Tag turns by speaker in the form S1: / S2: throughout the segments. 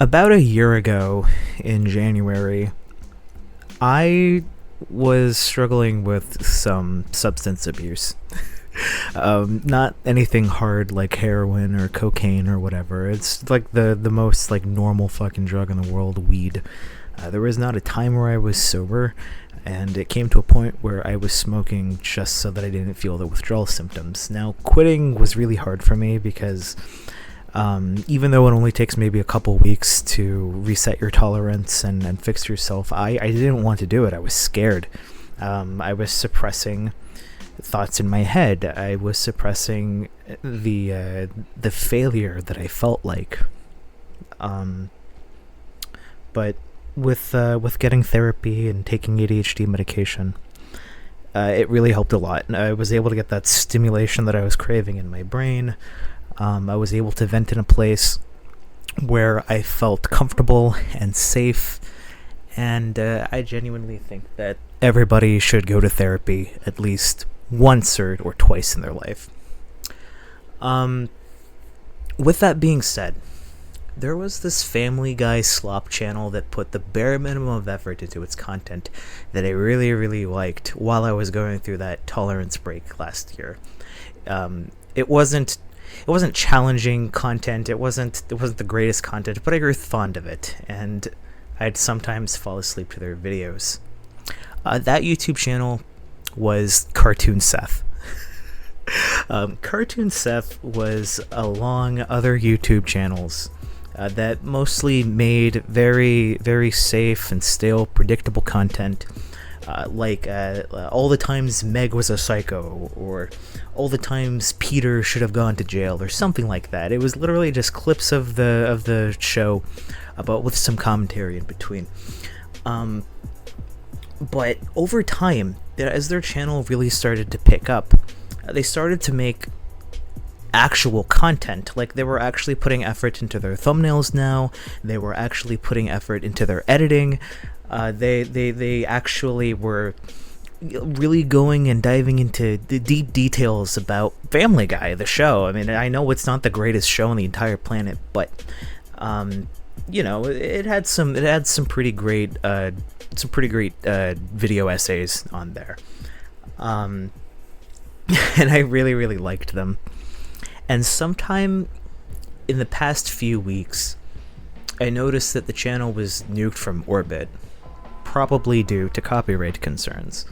S1: About a year ago in January, I was struggling with some substance abuse. Not anything hard like heroin or cocaine or whatever. It's like the most like normal fucking drug in the world, weed. There was not a time where I was sober, and it came to a point where I was smoking just so that I didn't feel the withdrawal symptoms. Now, quitting was really hard for me because even though it only takes maybe a couple weeks to reset your tolerance and fix yourself, I didn't want to do it. I was scared. I was suppressing thoughts in my head. I was suppressing the failure that I felt like. But with getting therapy and taking ADHD medication, it really helped a lot. I was able to get that stimulation that I was craving in my brain. I was able to vent in a place where I felt comfortable and safe, and I genuinely think that everybody should go to therapy at least once or twice in their life. With that being said, there was this Family Guy slop channel that put the bare minimum of effort into its content that I really, really liked while I was going through that tolerance break last year. It wasn't challenging content. It wasn't the greatest content, but I grew fond of it, and I'd sometimes fall asleep to their videos. That YouTube channel was Cartoon Seth. Cartoon Seth was along other YouTube channels that mostly made very, very safe and stale, predictable content. Like all the times Meg was a psycho, or all the times Peter should have gone to jail, or something like that. It was literally just clips of the show, but with some commentary in between. But over time, as their channel really started to pick up, they started to make actual content. Like, they were actually putting effort into their thumbnails now. They were actually putting effort into their editing. They actually were really going and diving into the deep details about Family Guy, the show. I mean, I know it's not the greatest show on the entire planet, but it had some pretty great video essays on there, and I really, really liked them. And sometime in the past few weeks, I noticed that the channel was nuked from orbit, probably due to copyright concerns.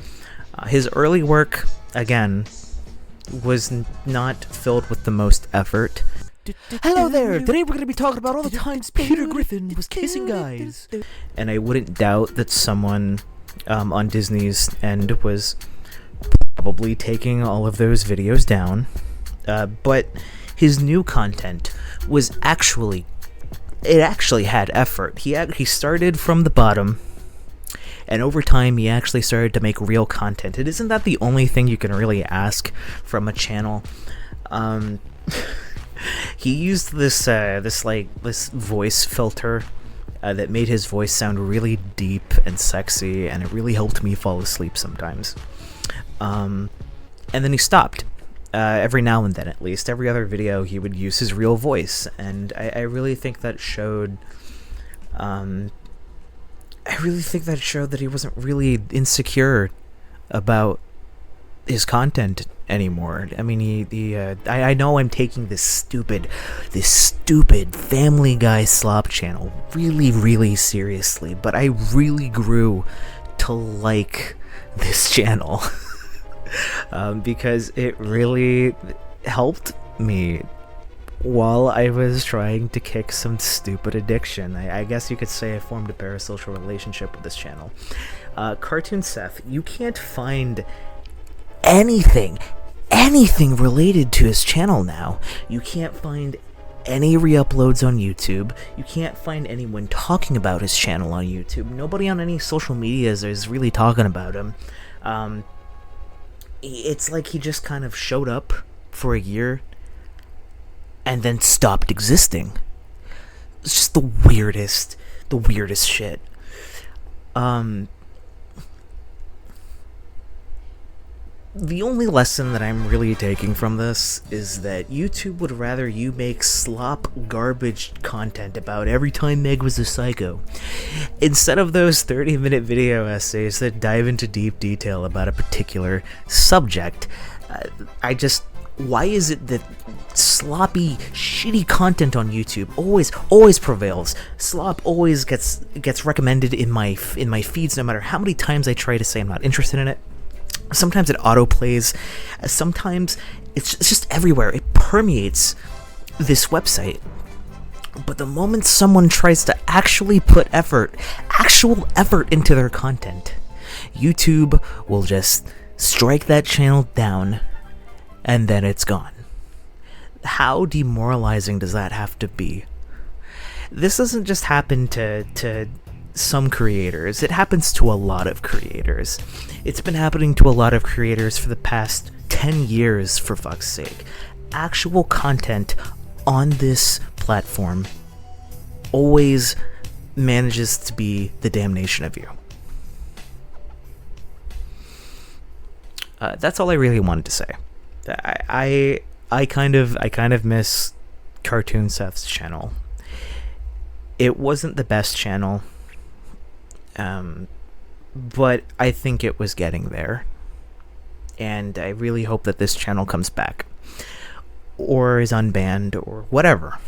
S1: His early work, again, was not filled with the most effort. Hello there! Today we're going to be talking about all the times Peter Griffin was kissing guys. And I wouldn't doubt that someone on Disney's end was probably taking all of those videos down. But his new content was actually had effort. He started from the bottom, and over time he actually started to make real content. And isn't that the only thing you can really ask from a channel? He used this voice filter that made his voice sound really deep and sexy, and it really helped me fall asleep sometimes. And then he stopped. Every now and then, at least. Every other video he would use his real voice, and I really think that showed that he wasn't really insecure about his content anymore. I mean, I know I'm taking this stupid Family Guy slop channel really, really seriously, but I really grew to like this channel. Because it really helped me while I was trying to kick some stupid addiction. I guess you could say I formed a parasocial relationship with this channel. Cartoon Seth, you can't find anything related to his channel now. You can't find any re-uploads on YouTube. You can't find anyone talking about his channel on YouTube. Nobody on any social media is really talking about him. It's like he just kind of showed up for a year and then stopped existing. It's just the weirdest shit. The only lesson that I'm really taking from this is that YouTube would rather you make slop garbage content about every time Meg was a psycho, instead of those 30-minute video essays that dive into deep detail about a particular subject. Why is it that sloppy, shitty content on YouTube always prevails? Slop always gets recommended in my feeds, no matter how many times I try to say I'm not interested in it. Sometimes it autoplays. Sometimes it's just everywhere. It permeates this website. But the moment someone tries to actually put actual effort into their content, YouTube will just strike that channel down, and then it's gone. How demoralizing does that have to be? This doesn't just happen to some creators. It happens to a lot of creators. It's been happening to a lot of creators for the past 10 years, for fuck's sake. Actual content on this platform always manages to be the damnation of you. That's all I really wanted to say. I kind of miss Cartoon Seth's channel. It wasn't the best channel, but I think it was getting there, and I really hope that this channel comes back, or is unbanned, or whatever.